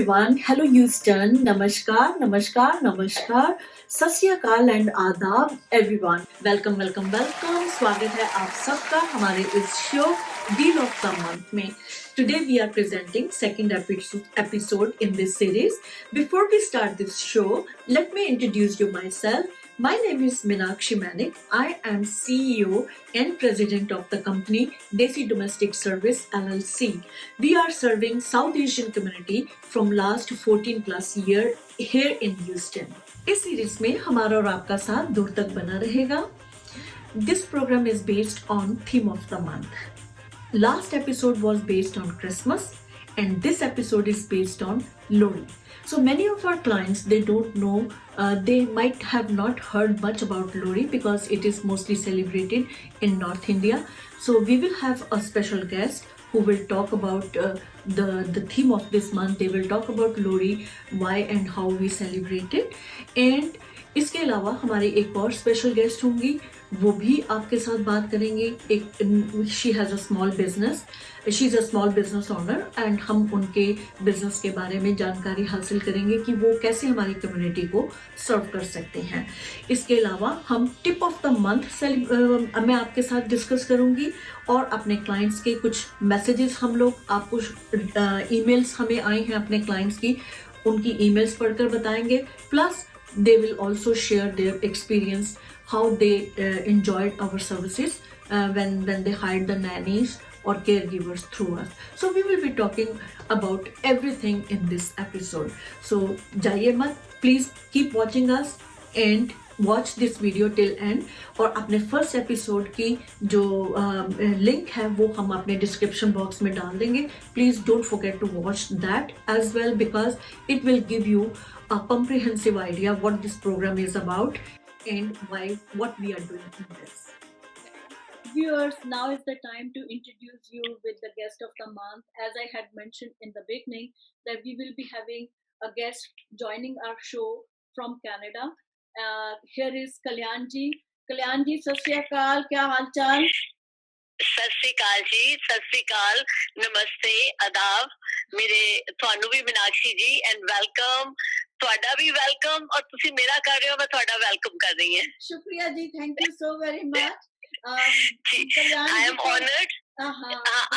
everyone. Hello Houston. Namaskar, namaskar, namaskar. सत श्री अकाल and आदाब एवरीवन. वेलकम. स्वागत है आप सबका हमारे इस show deal of the month में. Today we are presenting second episode in this series. Before we start this show, let me introduce you myself. My name is Meenakshi Manik. I am CEO and President of the company Desi Domestic Service LLC. We are serving South Asian community from last 14 plus year here in Houston. इस series में हमारा और आपका साथ दूर तक बना रहेगा. This program is based on theme of the month. Last episode was based on Christmas and this episode is based on Lohri. So many of our clients, they don't know, they might have not heard much about Lohri because it is mostly celebrated in North India. So we will have a special guest who will talk about the theme of this month. They will talk about Lohri, why and how we celebrate it. And इसके अलावा हमारे एक और special guest होंगी, वो भी आपके साथ बात करेंगे. She has a small business, she is a small business owner and हम उनके बिजनेस के बारे में जानकारी हासिल करेंगे कि वो कैसे हमारी कम्युनिटी को सर्व कर सकते हैं. इसके अलावा हम टिप ऑफ द मंथ मैं आपके साथ डिस्कस करूंगी और अपने क्लाइंट्स के कुछ मैसेजेस हम लोग आपको ईमेल्स हमें आई हैं अपने क्लाइंट्स की, उनकी ईमेल्स पढ़कर बताएंगे. Plus they will also share their experience, how they enjoyed our services when they hired the nannies or caregivers through us. So we will be talking about everything in this episode. So जाइए मत, please keep watching us and watch this video till end. और अपने first episode की जो link है वो हम अपने डिस्क्रिप्शन बॉक्स में डाल देंगे. Please don't forget to watch that as well because it will give you a comprehensive idea what this program is about and what we are doing in this. Viewers, now is the time to introduce you with the guest of the month. As I had mentioned in the beginning that we will be having a guest joining our show from Canada. Here is Kalyan ji. Kalyan ji, sat shri akal, kya haal chal? सत श्री अकाल जी, सत श्री अकाल, नमस्ते, आदाब. मेरे ਤੁਹਾਨੂੰ ਵੀ ਮੀਨਾਕਸ਼ੀ ਜੀ and welcome. ਤੁਹਾਡਾ ਵੀ ਵੈਲਕਮ ਔਰ ਤੁਸੀਂ ਮੇਰਾ ਕਰ ਰਹੇ ਹੋ, ਮੈਂ ਤੁਹਾਡਾ ਵੈਲਕਮ ਕਰ ਰਹੀ ਹਾਂ. ਸ਼ੁਕਰੀਆ ਜੀ, thank you so very much. I am honored.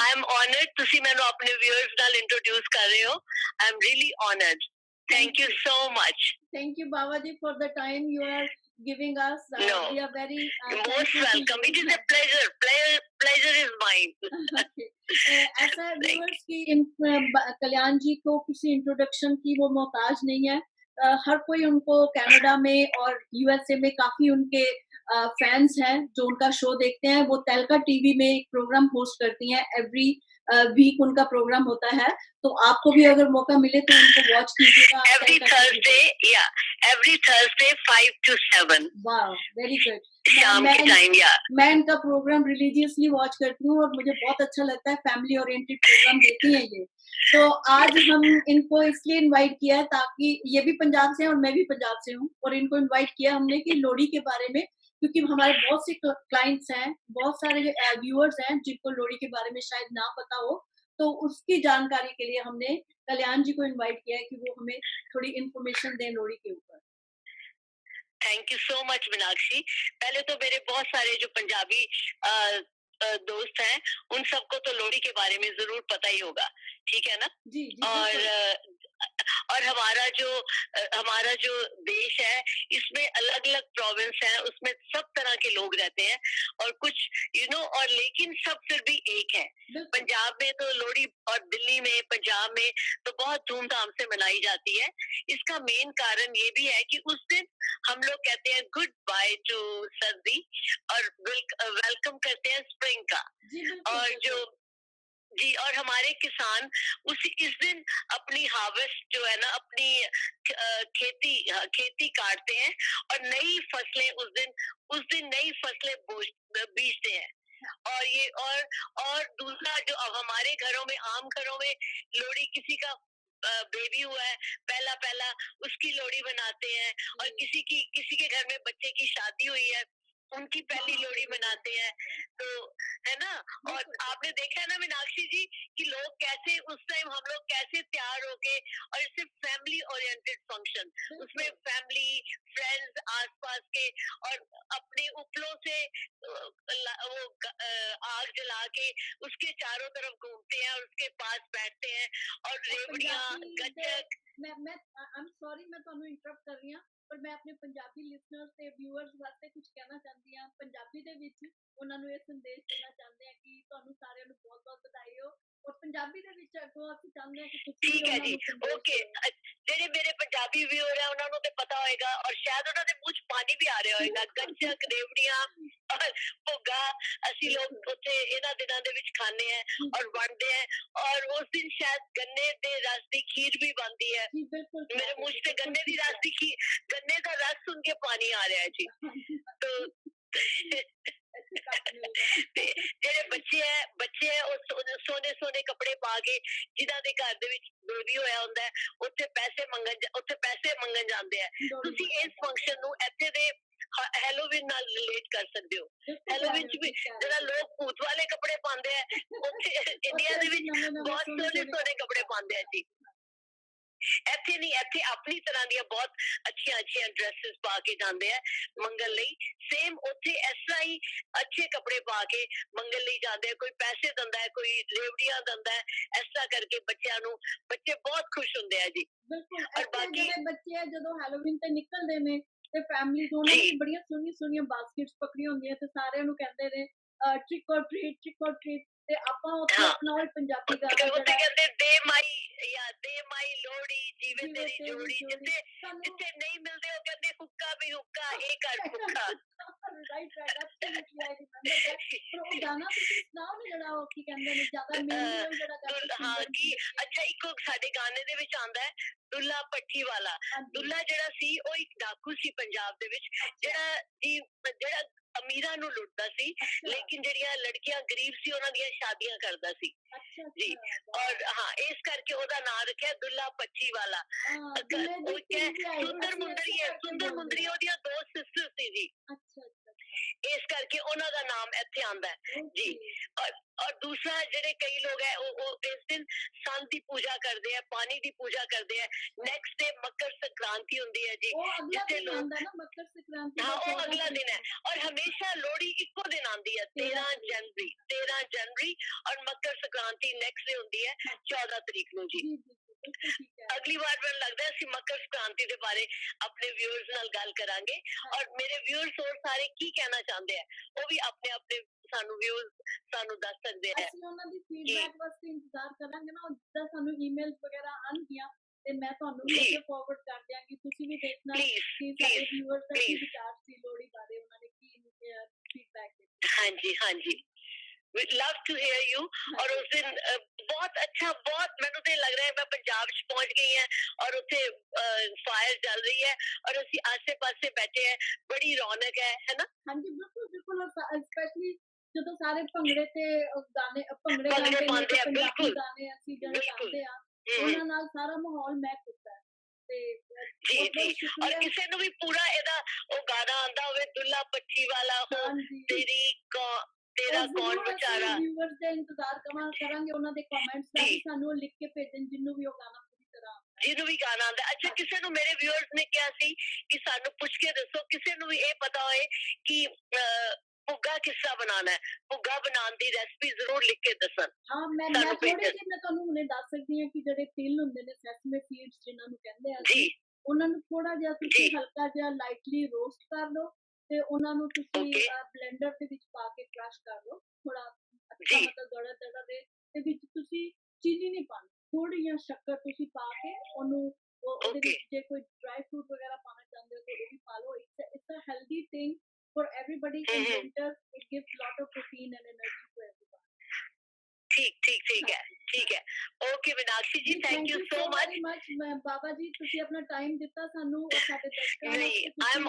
I am honored. ਤੁਸੀਂ ਮੈਨੂੰ ਆਪਣੇ viewers ਨਾਲ introduce ਕਰ ਰਹੇ ਹੋ. I am really honored. Thank you so much. Thank you, Baba ji, for the time you are giving us. No. We are very most welcome. It is a pleasure. Pleasure is mine. ऐसा viewers की कल्याण जी को किसी introduction की वो मोहताज नहीं है. हर कोई उनको कनाडा में और यूएसए में काफी उनके फैंस हैं जो उनका शो देखते हैं. वो तेलका टीवी में एक प्रोग्राम होस्ट करती हैं. एवरी वीक उनका प्रोग्राम होता है, तो आपको भी अगर मौका मिले तो उनको वॉच कीजिएगा. Every Thursday 5 to 7. वाह, वेरी गुड. शाम के टाइम. मैं इनका प्रोग्राम रिलीजियसली वॉच करती हूँ और मुझे बहुत अच्छा लगता है. फैमिली ओरिएंटेड प्रोग्राम देती हैं ये. तो आज हम इनको इसलिए इनवाइट किया है ताकि ये भी पंजाब से हैं और मैं भी पंजाब से हूँ, और इनको इनवाइट किया हमने कि लोहड़ी के बारे में, क्योंकि हमारे बहुत से क्लाइंट्स हैं, बहुत सारे व्यूअर्स हैं जिनको लोहड़ी के बारे में शायद ना पता हो. तो उसकी जानकारी के लिए हमने कल्याण जी को इनवाइट किया है कि वो हमें थोड़ी इन्फॉर्मेशन दें लोहड़ी के ऊपर. Thank you so much Meenakshi. पहले तो मेरे बहुत सारे जो पंजाबी दोस्त हैं उन सबको तो लोहड़ी के बारे में जरूर पता ही होगा, ठीक है ना? जी. और हमारा जो देश है इसमें अलग अलग प्रोविंस है, उसमें सब तरह के लोग रहते हैं और कुछ और लेकिन सब फिर भी एक है. पंजाब में तो लोहड़ी और दिल्ली में, पंजाब में तो बहुत धूमधाम से मनाई जाती है. इसका मेन कारण ये भी है कि उस दिन हम लोग कहते हैं गुड बाय टू सर्दी और वेलकम करते हैं स्प्रिंग का. और हमारे किसान इस दिन अपनी हार्वेस्ट जो है ना, अपनी खेती काटते हैं और नई फसलें उस दिन नई फसलें बीजते हैं. और दूसरा जो अब हमारे घरों में, आम घरों में लोहड़ी, किसी का बेबी हुआ है पहला उसकी लोहड़ी मनाते हैं, और किसी के घर में बच्चे की शादी हुई है उनकी पहली लोहड़ी मनाते हैं. है ना। और आपने देखा है ना मीनाक्षी जी कि लोग कैसे उस टाइम हम लोग कैसे तैयार होके, और सिर्फ फैमिली ओरिएंटेड फंक्शन, उसमें फैमिली फ्रेंड्स आसपास के, और अपने उपलों से आग जला के उसके चारों तरफ घूमते हैं और उसके पास बैठते हैं, और रेवड़ियां गच्चक। मैं आई एम सॉरी मैं ਤੁਹਾਨੂੰ ਇੰਟਰਪਟ ਕਰ ਰਹੀ ਹਾਂ, ਪਰ ਮੈਂ ਆਪਣੇ ਪੰਜਾਬੀ ਲਿਸਨਰਸ ਤੇ ਵਿਊਅਰਸ ਵਾਸਤੇ ਕੁਝ ਕਹਿਣਾ ਚਾਹੁੰਦੀ ਹਾਂ ਪੰਜਾਬੀ ਦੇ ਵਿੱਚ। ਉਹਨਾਂ ਨੂੰ ਇਹ ਸੰਦੇਸ਼ ਦੇਣਾ ਚਾਹੁੰਦੇ ਹਾਂ ਕਿ ਤੁਹਾਨੂੰ ਸਾਰਿਆਂ ਨੂੰ ਬਹੁਤ-ਬਹੁਤ ਵਧਾਈ ਹੋ, ਔਰ ਪੰਜਾਬੀ ਦੇ ਵਿੱਚ ਅੱਗੋਂ ਅਸੀਂ ਚਾਹੁੰਦੇ ਹਾਂ ਕਿ ਤੁਸੀਂ ਠੀਕ ਹੈ ਉਹਨਾਂ ਜੀ, ਨੂੰ ਸੰਦੇਸ਼ ਓਕੇ। ਦਿਓ। ਜਿਹੜੇ ਮੇਰੇ ਪੰਜਾਬੀ ਵਿਊਅਰ ਹੈ ਉਹਨਾਂ ਨੂੰ ਤੇ ਪਤਾ ਹੋਏਗਾ, ਔਰ ਸ਼ਾਇਦ ਉਹਨਾਂ ਦੇ ਮੂੰਹ 'ਚ ਪਾਣੀ ਵੀ ਆ ਰਿਹਾ ਹੋਏਗਾ। ਗੱਚਕ, ਰੇਵੜੀਆਂ ਔਰ ਭੁੱਗਾ ਅਸੀਂ ਲੋਕ ਉੱਥੇ ਇਹਨਾਂ ਦਿਨਾਂ ਦੇ ਵਿੱਚ ਖਾਂਦੇ ਹੈ ਔਰ ਵੰਡਦੇ ਹੈ, ਔਰ ਉਸ ਦਿਨ ਸ਼ਾਇਦ ਗੰਨੇ ਦੇ ਰਸ ਦੀ ਖੀਰ ਵੀ ਬਣਦੀ ਹੈ। ਜੀ ਬਿਲकुल ਮੇਰੇ ਮੂੰਹ 'ਚ ਤੇ ਗੰਨੇ ਦੀ ਰਸ ਦੀ ਖੀਰ, ਗੰਨੇ ਦਾ ਰਸ ਸੁਣ ਕੇ ਪਾਣੀ ਆ ਰਿਹਾ ਹੈ ਜੀ। ਤੇ ਜਿਹੜੇ ਬੱਚੇ ਹੈ ਉਹ ਸੋਨੇ ਸੋਨੇ ਕੱਪੜੇ ਪਾ ਕੇ, ਜਿਨ੍ਹਾਂ ਦੇ ਘਰ ਦੇ ਵਿੱਚ ਬੇਬੀ ਹੋਇਆ ਹੁੰਦਾ ਹੈ, ਉੱਥੇ ਪੈਸੇ ਮੰਗਣ ਜਾਂਦੇ ਆ। ਤੁਸੀਂ ਇਸ ਫੰਕਸ਼ਨ ਨੂੰ ਇੱਥੇ ਦੇ ਹੈਲੋਵੀਨ ਨਾਲ ਰਿਲੇਟ ਕਰ ਸਕਦੇ ਹੋ। ਹੈਲੋਵੀਨ ਚ ਵੀ ਜਿਹੜਾ ਲੋਕ ਭੂਤ ਵਾਲੇ ਕੱਪੜੇ ਪਾਉਂਦੇ ਆ, ਉੱਥੇ ਇੰਡੀਆ ਦੇ ਵਿੱਚ ਬਹੁਤ ਸੋਹਣੇ ਸੋਹਣੇ ਕੱਪੜੇ ਪਾਉਂਦੇ ਆ ਜੀ। ਇੱਥੇ ਨਹੀਂ, ਇੱਥੇ ਆਪਣੀ ਤਰ੍ਹਾਂ ਦੀਆਂ ਬਹੁਤ ਅੱਛੀਆਂ ਡਰੈਸਸ ਪਾ ਕੇ ਜਾਂਦੇ ਆ ਮੰਗਣ ਲਈ। ਸੇਮ ਉੱਥੇ ਇਸ ਤਰ੍ਹਾਂ ਹੀ ਅੱਛੇ ਕੱਪੜੇ ਪਾ ਕੇ ਮੰਗਣ ਲਈ ਜਾਂਦੇ ਆ। ਕੋਈ ਪੈਸੇ ਦਿੰਦਾ ਹੈ, ਕੋਈ ਰੇਵੜੀਆਂ ਦਿੰਦਾ ਹੈ, ਇਸ ਤਰ੍ਹਾਂ ਕਰਕੇ ਬੱਚਿਆਂ ਨੂੰ, ਬੱਚੇ ਬਹੁਤ ਖੁਸ਼ ਹੁੰਦੇ ਆ ਜੀ। ਬਿਲਕੁਲ ਔਰ ਬਾਕੀ ਜਿਹੜੇ ਬੱਚੇ ਆ ਜਦੋਂ ਹੈਲੋਵੀਨ ਤੇ ਨਿਕਲਦੇ ਨੇ ਤੇ ਫੈਮਿਲੀ ਤੋਂ ਉਹਨਾਂ ਨੇ ਬੜੀਆਂ ਸੋਹਣੀਆਂ ਬਾਸਕਟਸ ਪਕੜੀਆਂ ਹੁੰਦੀਆਂ ਤੇ ਸਾਰਿਆਂ ਨੂੰ ਕਹਿੰਦੇ ਨੇ ਟ੍ਰਿਕ ਔਰ ਟ੍ਰੀਟ ਤੇ ਆਪਾਂ ਉੱਥੇ ਆਪਣਾ ਉਹ ਪੰਜਾਬੀ ਗਾਣਾ ਉੱਥੇ ਕਹਿੰਦੇ ਦੇ ਮਾਈ ਲੋੜੀ ਜੀਵੇ ਤੇਰੀ ਜੋੜੀ। ਜਿੱਥੇ ਨਹੀਂ ਮਿਲਦੇ ਉਹ ਕਹਿੰਦੇ ਹੁੱਕਾ ਵੀ ਹੁੱਕਾ, ਇਹ ਕਰ ਭੁੱਖਾ। Right absolutely I remember that. ਪਰ ਉਹ ਗਾਣਾ ਤੁਸੀਂ ਸੁਣਾਓ ਨਾ ਜਿਹੜਾ ਉਹ ਕੀ ਕਹਿੰਦੇ ਨੇ ਜ਼ਿਆਦਾ ਮੇਨ ਜਿਹੜਾ ਗਾਣਾ। ਹਾਂ ਕੀ ਅੱਛਾ, ਇੱਕ ਸਾਡੇ ਗਾਣੇ ਦੇ ਵਿੱਚ ਆਉਂਦਾ ਹੈ ਦੁੱਲਾ ਭੱਠੀ ਵਾਲਾ। ਦੁੱਲਾ ਜਿਹੜਾ ਸੀ ਉਹ ਇੱਕ ਡਾਕੂ ਸੀ ਪੰਜਾਬ ਦੇ ਵਿੱਚ, ਜਿਹੜਾ ਅਮੀਰਾਂ ਨੂੰ ਲੁੱਟਦਾ ਸੀ, ਲੇਕਿਨ ਜਿਹੜੀਆਂ ਲੜਕੀਆਂ ਗਰੀਬ ਸੀ ਉਹਨਾਂ ਦੀਆਂ ਸ਼ਾਦੀਆਂ ਕਰਦਾ ਸੀ ਜੀ। ਔਰ ਹਾਂ, ਇਸ ਕਰਕੇ ਉਹਦਾ ਨਾਮ ਰੱਖਿਆ ਦੁੱਲਾ ਭੱਠੀ ਵਾਲਾ। ਸੁੰਦਰ ਮੁੰਦਰੀ ਉਹਦੀਆਂ ਦੋ ਸਿਸਟਰ ਸੀ ਜੀ, ਇਸ ਕਰਕੇ ਉਹਨਾਂ ਦਾ ਨਾਮ ਇੱਥੇ ਆਉਂਦਾ ਹੈ ਜੀ। ਔਰ ਦੂਸਰਾ ਜਿਹੜੇ ਕਈ ਲੋਕ ਹੈ ਉਹ ਇਸ ਦਿਨ ਸੰਨ ਦੀ ਪੂਜਾ ਕਰਦੇ ਆ, ਪਾਣੀ ਦੀ ਪੂਜਾ ਕਰਦੇ ਆ। ਨੈਕਸਟ ਡੇ ਮਕਰ ਸੰਕ੍ਰਾਂਤੀ ਹੁੰਦੀ ਹੈ ਜੀ, ਜਿੱਥੇ ਲੋਕ ਹਾਂ ਉਹ ਅਗਲਾ ਦਿਨ ਹੈ। ਔਰ ਹਮੇਸ਼ਾ ਲੋਹੜੀ ਇੱਕੋ ਦਿਨ ਆਉਂਦੀ ਹੈ 13 ਜਨਵਰੀ, ਔਰ ਮਕਰ ਸੰਕ੍ਰਾਂਤੀ ਨੈਕਸਟ ਡੇ ਹੁੰਦੀ ਹੈ 14 ਤਰੀਕ ਨੂੰ ਜੀ। ਅਗਲੀ ਵਾਰ ਮੈਨੂੰ ਲੱਗਦਾ ਅਸੀਂ ਮਕਰ ਸੰਕ੍ਰਾਂਤੀ ਦੇ ਬਾਰੇ ਆਪਣੇ ਵਿਊਅਰਸ ਨਾਲ ਗੱਲ ਕਰਾਂਗੇ, ਔਰ ਮੇਰੇ ਵਿਊਅਰਸ ਹੋਰ ਸਾਰੇ ਕੀ ਕਹਿਣਾ ਚਾਹੁੰਦੇ ਆ ਉਹ ਵੀ ਆਪਣੇ ਸਾਨੂੰ ਵਿਊਅਰਸ ਸਾਨੂੰ ਦੱਸ ਸਕਦੇ ਆ। ਅਸੀਂ ਉਹਨਾਂ ਦੀ ਫੀਡਬੈਕ ਵਾਸਤੇ ਇੰਤਜ਼ਾਰ ਕਰਾਂਗੇ ਨਾ, ਜਿੱਦਾਂ ਸਾਨੂੰ ਈਮੇਲਸ ਵਗੈਰਾ ਆਉਣਗੀਆਂ ਤੇ ਮੈਂ ਤੁਹਾਨੂੰ ਵੀ ਅੱਗੇ ਫਾਰਵਰਡ ਕਰ ਦਿਆਂਗੀ। ਤੁਸੀਂ ਵੀ ਦੇਖਣਾ ਕਿ ਸਾਡੇ ਵਿਊਅਰਸ ਦਾ ਕੀ ਵਿਚਾਰ ਸੀ ਲੋਹੜੀ ਬਾਰੇ, ਉਹਨਾਂ ਨੇ ਕੀ ਫੀਡਬੈਕ ਦਿੱਤਾ। ਹਾਂਜੀ we'd love to hear you। और उस दिन बहुत अच्छा, बहुत मैंने तो लग रहा है मैं पंजाब च पहुंच गई है और उत्थे फायर चल रही है और ਅਸੀਂ आसे पासे बैठे हैं, बड़ी रौनक है ना। ਹਾਂਜੀ ਬਿਲकुल ਸਪੈਸ਼ਲੀ ਜਦੋਂ ਸਾਰੇ ਭੰਗੜੇ ਤੇ ਗਾਣੇ ਪਾਉਂਦੇ ਆ, ਬਿਲਕੁਲ ਗਾਣੇ ਅਸੀਂ ਜਿਹੜੇ ਗਾਉਂਦੇ ਆ ਉਹਨਾਂ ਨਾਲ ਸਾਰਾ ਮਾਹੌਲ ਮਹਿਕ ਉੱਠਦਾ ਹੈ। ਜੀ ਔਰ ਕਿਸੇ ਨੂੰ ਵੀ ਪੂਰਾ ਇਹਦਾ ਉਹ ਗਾਣਾ ਆਉਂਦਾ ਹੋਵੇ ਦੁੱਲਾ ਭੱਠੀ ਵਾਲਾ ਹੋ, ਤੇਰਾ ਕੌਣ ਵਿਚਾਰਾ। ਵਿਊਅਰਸ ਦੇ ਇੰਤਜ਼ਾਰ ਕਰਾਂਗੇ ਉਹਨਾਂ ਦੇ ਕਮੈਂਟਸ ਦਾ, ਸਾਨੂੰ ਲਿਖ ਕੇ ਭੇਜਣ ਜਿਹਨੂੰ ਵੀ ਉਹ ਗਾਣਾ ਪੂਰੀ ਤਰ੍ਹਾਂ ਜਿਹਨੂੰ ਵੀ ਗਾਣਾ ਆਉਂਦਾ। ਅੱਛਾ, ਕਿਸੇ ਨੂੰ ਮੇਰੇ ਵਿਊਅਰਸ ਨੇ ਕਿਹਾ ਸੀ ਕਿ ਸਾਨੂੰ ਪੁੱਛ ਕੇ ਦੱਸੋ ਕਿਸੇ ਨੂੰ ਵੀ ਇਹ ਪਤਾ ਹੋਏ ਕਿ ਭੁੱਗਾ ਕਿਸ ਤਰ੍ਹਾਂ ਬਣਾਉਣਾ ਹੈ, ਭੁੱਗਾ ਬਣਾਉਣ ਦੀ ਰੈਸਪੀ ਜ਼ਰੂਰ ਲਿਖ ਕੇ ਦੱਸਣ। ਹਾਂ ਮੈਂ ਥੋੜੀ ਜਿਹੀ ਮੈਂ ਤੁਹਾਨੂੰ ਹੁਣੇ ਦੱਸ ਸਕਦੀ ਹਾਂ ਕਿ ਜਿਹੜੇ ਤਿਲ ਹੁੰਦੇ ਨੇ ਸੈਸਮੇ ਸੀਡਸ ਜਿਨ੍ਹਾਂ ਨੂੰ ਕਹਿੰਦੇ ਆ ਜੀ, ਉਹਨਾਂ ਨੂੰ ਥੋੜਾ ਜਿਹਾ ਤੁਸੀਂ ਹਲਕਾ ਜਿਹਾ ਲਾਈਟਲੀ ਰੋਸਟ ਕਰ ਲਓ ਤੇ ਉਹਨਾਂ ਨੂੰ ਤੁਸੀਂ ਬਲੈਂਡਰ ਦੇ ਵਿੱਚ ਪਾ ਕੇ ਕ੍ਰਸ਼ ਕਰ ਲਓ ਥੋੜਾ ਅੱਛਾ, ਮਤਲਬ ਦੜਾ ਦੇ ਵਿੱਚ ਤੁਸੀਂ ਚੀਨੀ ਨਹੀਂ ਪਾਣੀ, ਥੋੜੀ ਜਿਹੀ ਸ਼ੱਕਰ ਤੁਸੀਂ ਪਾ ਕੇ ਉਹਨੂੰ ਉਹਦੇ ਵਿੱਚ ਜੇ ਕੋਈ ਡਰਾਈ ਫਰੂਟ ਵਗੈਰਾ ਪਾਣਾ ਚਾਹੁੰਦੇ ਹੋ ਤਾਂ ਉਹ ਵੀ ਪਾ ਲਓ। It's a healthy thing for everybody in winters. It gives lot of protein and energy to everyone. ठीक है okay Meenakshi ji, thank you so much. Baba ji ਤੁਸੀਂ ਆਪਣਾ ਟਾਈਮ ਦਿੱਤਾ ਸਾਨੂੰ ਔਰ ਸਾਡੇ ਦਰਸ਼ਕਾਂ ਨੂੰ। I am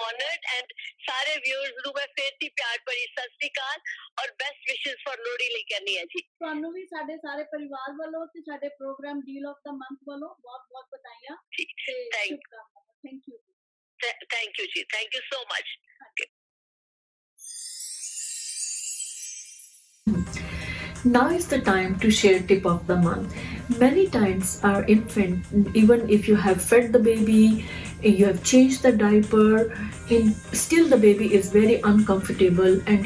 honored and ਸਾਰੇ ਵਿਊਅਰਸ ਨੂੰ ਮੈਂ ਫੇਰ ਤੋਂ ਪਿਆਰ ਭਰੀ ਸਤਿ ਸ੍ਰੀ ਅਕਾਲ ਔਰ ਬੈਸਟ ਵਿਸ਼ੇਸ ਫॉर ਲੋਹੜੀ ਲਈ ਕਰਨੀ ਹੈ ਜੀ। ਤੁਹਾਨੂੰ ਵੀ ਸਾਡੇ ਸਾਰੇ ਪਰਿਵਾਰ ਵੱਲੋਂ ਤੇ ਸਾਡੇ programme deal of the month ਵੱਲੋਂ ਬਹੁਤ ਵਧਾਈਆਂ ਤੇ ਸ਼ੁਭਕਾਮਨਾਵਾਂ। Thank you ji, thank you so much। Now is the time to share tip of the month. Many times our infant, even if you have fed the baby, you have changed the diaper, still the baby is very uncomfortable and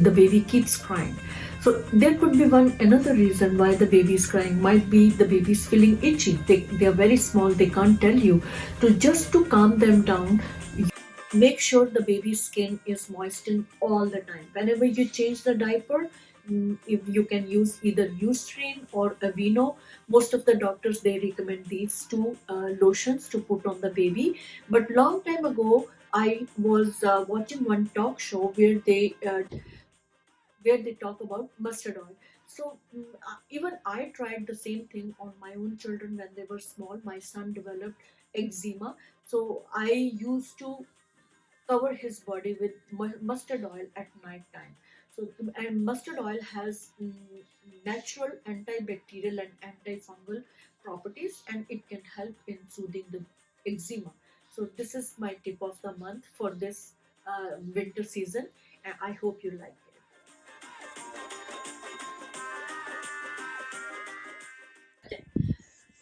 the baby keeps crying. So there could be another reason why the baby is crying. Might be the baby is feeling itchy. They are very small. They can't tell you. To calm them down, make sure the baby's skin is moistened all the time. Whenever you change the diaper, if you can use either Eucerin or Aveeno. Most of the doctors, they recommend these two lotions to put on the baby. But long time ago, I was watching one talk show where they talk about mustard oil. So even I tried the same thing on my own children when they were small. My son developed eczema, so I used to cover his body with mustard oil at night time. So and mustard oil has natural antibacterial and antifungal properties, and it can help in soothing the eczema. So this is my tip of the month for this winter season, and I hope you like it.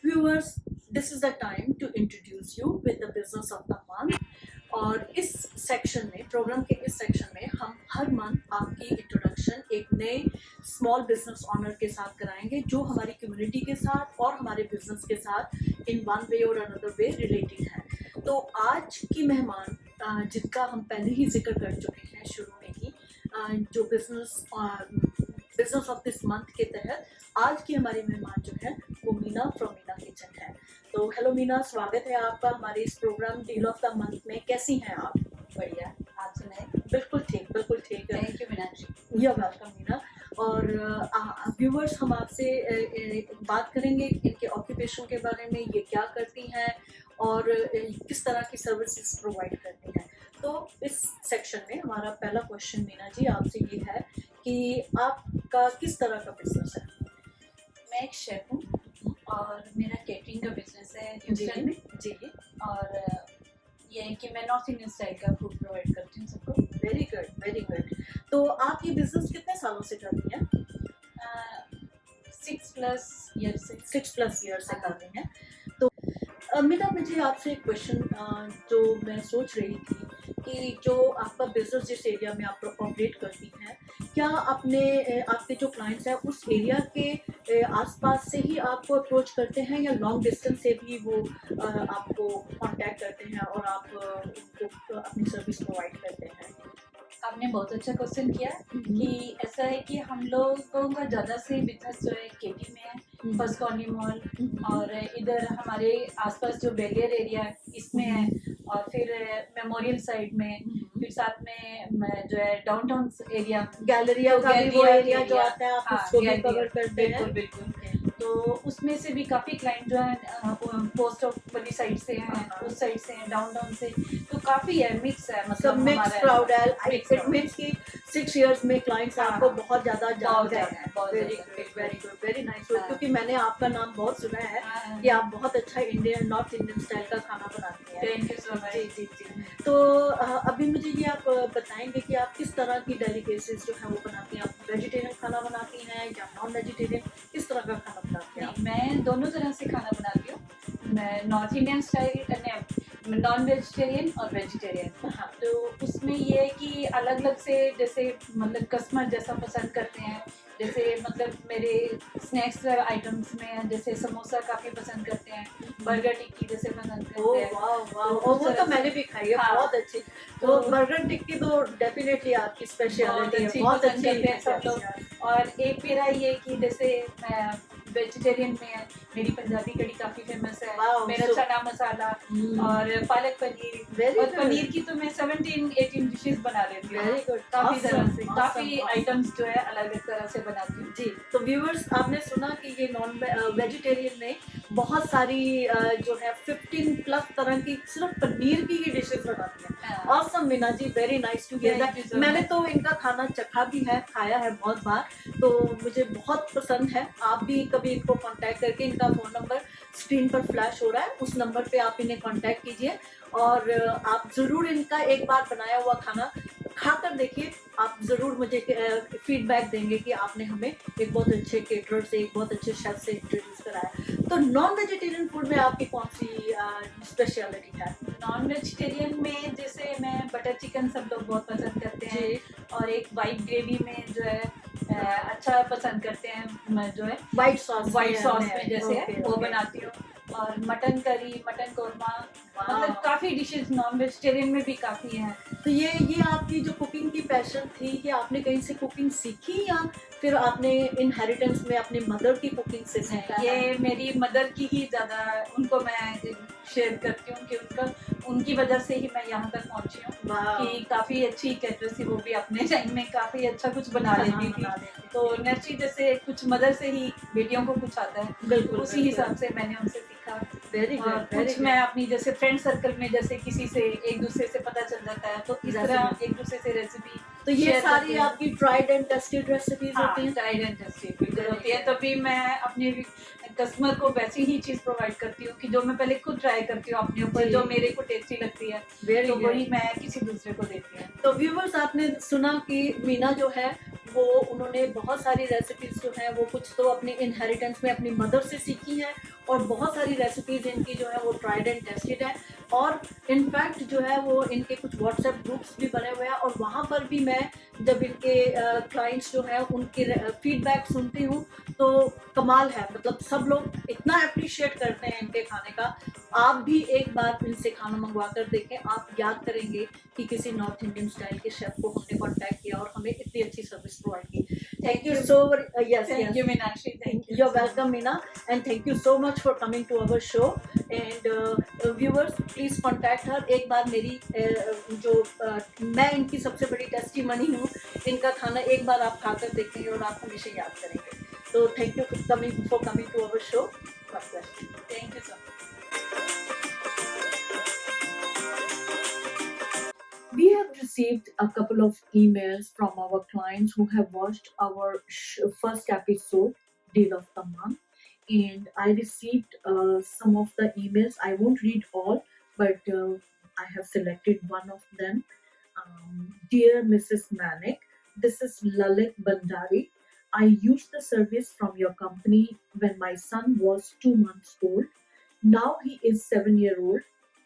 Viewers, this is the time to introduce you with the business of the month. और इस section में, programme के इस section में हम हर month आपकी introduction एक नए स्मॉल बिजनेस ऑनर के साथ कराएंगे जो हमारी कम्युनिटी के साथ और हमारे बिजनेस के साथ इन वन वे और अनदर वे रिलेटेड है। तो आज की मेहमान जिनका हम पहले ही जिक्र कर चुके हैं शुरू में ही, जो बिजनेस ऑफ दिस मंथ के तहत आज की हमारी मेहमान जो है वो मीना फ्रॉम मीना किचन है। तो हेलो मीना, स्वागत है आपका हमारे इस programme deal of the month में। कैसी हैं आप? बढ़िया, आप सुनाए? बिल्कुल ठीक, बिल्कुल ठीक। Thank you Meenakshi. You are welcome Meena. और व्यूवर्स, हम आपसे बात करेंगे इनके ऑक्यूपेशन के बारे में, ये क्या करती हैं और किस तरह की सर्विसेज प्रोवाइड करती हैं। तो इस सेक्शन में हमारा पहला क्वेश्चन मीना जी आपसे ये है कि आपका किस तरह का बिजनेस है? मैं एक शेफ हूँ और मेरा केटरिंग का बिजनेस है ह्यूस्टन में। जी। और ये है कि मैं नॉर्थ इंडियन स्टाइल का फूड प्रोवाइड करती हूँ सबको। Very good, very good. तो आप ये बिजनेस कितने सालों से कर रही हैं? 6+ ईयर से। 6+ ईयर से कर रही हैं। तो मीना, मुझे आपसे एक क्वेश्चन जो मैं सोच रही थी कि जो आपका बिजनेस जिस एरिया में आप ऑपरेट करती हैं, क्या आपके जो क्लाइंट्स हैं उस एरिया के आसपास से ही आपको अप्रोच करते हैं या लॉन्ग डिस्टेंस से भी वो आपको कांटेक्ट करते हैं और आप उनको अपनी सर्विस प्रोवाइड करते हैं? आपने बहुत अच्छा क्वेश्चन किया कि ऐसा है कि हम लोगों का ज़्यादा से बिजनेस जो है केटी में है, फर्स्ट कॉलोनी मॉल, और इधर हमारे आसपास जो बेलियर एरिया है इसमें है, और फिर मेमोरियल साइड में, फिर साथ में जो है डाउनटाउन एरिया, गैलरिया का भी वो एरिया जो आता है, आप उसको भी कवर करते हैं? बिल्कुल। तो उसमें से भी काफ़ी क्लाइंट जो है पोस्ट ऑफ वाली साइड से हैं, उस साइड से हैं, डाउनटाउन से, तो काफ़ी है, मिक्स है, मतलब मिक्स क्राउड है। इट मींस कि 6 इयर्स में क्लाइंट्स आपको बहुत ज़्यादा जान गए हैं। Very good, very good, very nice. क्योंकि मैंने आपका नाम बहुत सुना है कि आप बहुत अच्छा नॉर्थ इंडियन स्टाइल का खाना बनाती हैं। Thank you so much. जी जी जी। तो अभी मुझे ये आप बताएंगे कि आप किस तरह की डेलिकेसीज जो है वो बनाती हैं? आप वेजिटेरियन खाना बनाती हैं या नॉन वेजिटेरियन, किस तरह का खाना बनाती हैं? मैं दोनों तरह से खाना बनाती हूँ। मैं north Indian style, non vegetarian और वेजिटेरियन। हाँ, तो उसमें ये है कि अलग अलग से, जैसे मतलब कस्टमर जैसा पसंद करते हैं, जैसे मतलब मेरे स्नैक्स आइटम्स में जैसे समोसा काफ़ी पसंद करते हैं, बर्गर टिक्की जैसे पसंद करते हैं। वाह वाह, वो तो मैंने भी खाई है। हाँ, बहुत अच्छी। तो बर्गर टिक्की तो डेफिनेटली आपकी स्पेशलिटी है, बहुत अच्छी करते हैं सब लोग। और एक मेरा ये कि जैसे वेजिटेरियन में है, मेरी पंजाबी कड़ी काफ़ी फेमस है, मेरा चना मसाला और पालक पनीर, और पनीर की तो मैं 17-18 डिशेस बना लेती हूँ। वेरी गुड, काफ़ी तरह से, काफ़ी आइटम्स जो है अलग अलग तरह से बनाती हूँ। जी। तो व्यूअर्स, आपने सुना कि ये नॉन वेजिटेरियन में बहुत सारी जो है 15+ तरह की सिर्फ पनीर की ही डिशेस बनाती हैं। Awesome Meena ji, very nice to hear that. मैंने तो इनका खाना चखा भी है, खाया है बहुत बार, तो मुझे बहुत पसंद है। आप भी कभी इनको कांटेक्ट करके, इनका फ़ोन नंबर स्क्रीन पर फ्लैश हो रहा है, उस नंबर पे आप इन्हें कांटेक्ट कीजिए और आप ज़रूर इनका एक बार बनाया हुआ खाना खाकर देखिए, आप ज़रूर मुझे फीडबैक देंगे कि आपने हमें एक बहुत अच्छे केटरर से, एक बहुत अच्छे शेफ से इंट्रोड्यूस कराया। तो नॉन वेजिटेरियन फूड में आपकी कौन सी स्पेशलिटी है? नॉन वेजिटेरियन में जैसे मैं बटर चिकन सब लोग बहुत पसंद करते हैं, और एक वाइट ग्रेवी में जो है अच्छा पसंद करते हैं, जो है वाइट सॉस में जैसे है वो बनाती हूँ। और मटन करी, मटन कोरमा, मतलब काफ़ी डिशेस नॉन वेजिटेरियन में भी काफ़ी हैं। तो ये आपकी जो कुकिंग की पैशन थी, ये आपने कहीं से कुकिंग सीखी या फिर आपने इनहेरिटेंस में अपनी मदर की कुकिंग से सीखा? ये मेरी मदर की ही ज़्यादा, उनको मैं शेयर करती हूँ कि उनकी वजह से ही मैं यहाँ तक पहुँची हूँ कि काफ़ी अच्छी कैटरर थी वो भी, अपने टाइम में काफ़ी अच्छा कुछ बना लेती थी। तो नेचुरली जैसे कुछ मदर से ही बेटियों को कुछ आता है, बिल्कुल, उसी हिसाब से मैंने उनसे सीखा। वेरी और गुड, कुछ मैं अपनी जैसे फ्रेंड सर्कल में जैसे किसी से एक दूसरे से पता चल जाता है, तो इस तरह एक दूसरे से रेसिपी। तो ये सारी आपकी ट्राइड एंड टेस्टेड रेसिपीज होती हैं? ट्राइड एंड टेस्टेड बिल्कुल होती है, तभी मैं अपने कस्टमर को वैसी ही चीज़ प्रोवाइड करती हूँ कि जो मैं पहले खुद ट्राई करती हूँ अपने ऊपर, जो मेरे को टेस्टी लगती है, तो वही मैं किसी दूसरे को देती हूँ। तो व्यूवर्स, आपने सुना कि मीना जो है वो, उन्होंने बहुत सारी रेसिपीज जो है वो कुछ तो अपनी इनहेरिटेंस में अपनी मदर से सीखी है, और बहुत सारी रेसिपीज इनकी जो है वो ट्राइड एंड टेस्टेड है। और इनफैक्ट जो है वो इनके कुछ व्हाट्सएप ग्रुप्स भी बने हुए हैं, और वहाँ पर भी मैं जब इनके क्लाइंट्स जो है उनके फीडबैक सुनती हूँ तो कमाल है, मतलब सब लोग इतना अप्रिशिएट करते हैं इनके खाने का। आप भी एक बार इनसे खाना मंगवा कर देखें, आप याद करेंगे कि किसी नॉर्थ इंडियन स्टाइल के शेफ को हमने कॉन्टैक्ट किया और हमें इतनी अच्छी सर्विस प्रोवाइड की। Thank you so yes, Thank you, Meenakshi. Thank you. You're welcome, Meena, and thank you so much for coming to our show. And viewers, please contact her. एक बार मेरी मैं इनकी सबसे बड़ी टेस्टिमनी हूँ, इनका खाना एक बार आप खाकर देखेंगे और आप हमेशा याद करेंगे। तो thank you for coming to our show. God bless you. Thank you so much. We have received a couple of emails from our clients who have watched our first episode, Deal of the Month, and I received some of the emails. I won't read all, but I have selected one of them. Dear Mrs. Manik, this is Lalit Bandari. I used the service from your company when my son was 2 months old. Now he is 7-year-old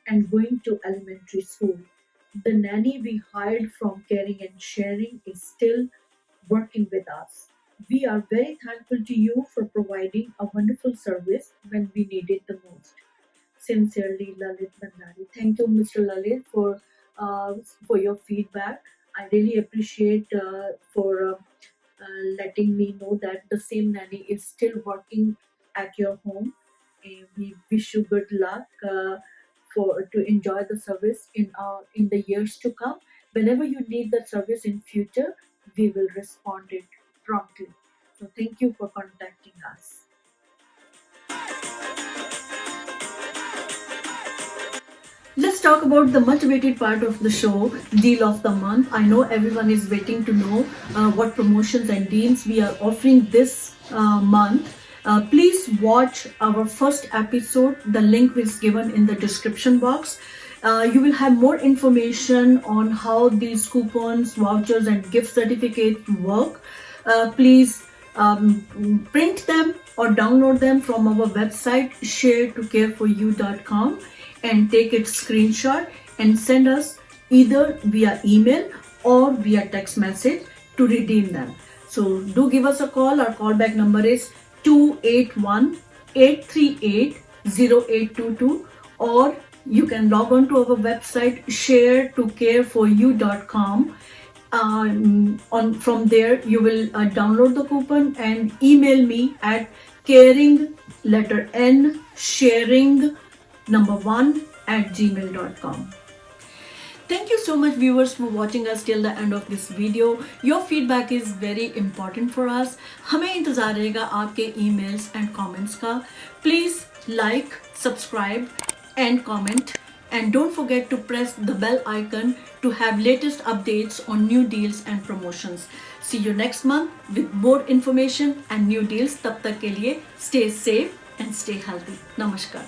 and going to elementary school. The nanny we hired from Caring and Sharing is still working with us. We are very thankful to you for providing a wonderful service when we need it the most. Sincerely, Lalit Bandari. Thank you, Mr. Lalit, for your feedback. I really appreciate for letting me know that the same nanny is still working at your home. And we wish you good luck to enjoy the service in the years to come. Whenever you need the service in future, we will respond it promptly. So thank you for contacting us. Let's talk about the much awaited part of the show, Deal of the Month. I know everyone is waiting to know what promotions and deals we are offering this month. Please watch our first episode. The link is given in the description box. You will have more information on how these coupons, vouchers and gift certificates work. Please print them or download them from our website sharetocareforyou.com and take its screenshot and send us either via email or via text message to redeem them. So do give us a call. Our callback number is 281-838-0822, or you can log on to our website sharetocareforyou.com. From there you will download the coupon and email me at caring letter N sharing number 1 @gmail.com. Thank you so much, viewers, for watching us till the end of this video. Your feedback is very important for us. हमें इंतज़ार रहेगा आपके emails and comments का. Please like, subscribe and comment. And don't forget to press the bell icon to have latest updates on new deals and promotions. See you next month with more information and new deals. तब तक के लिए stay safe and stay healthy. Namaskar.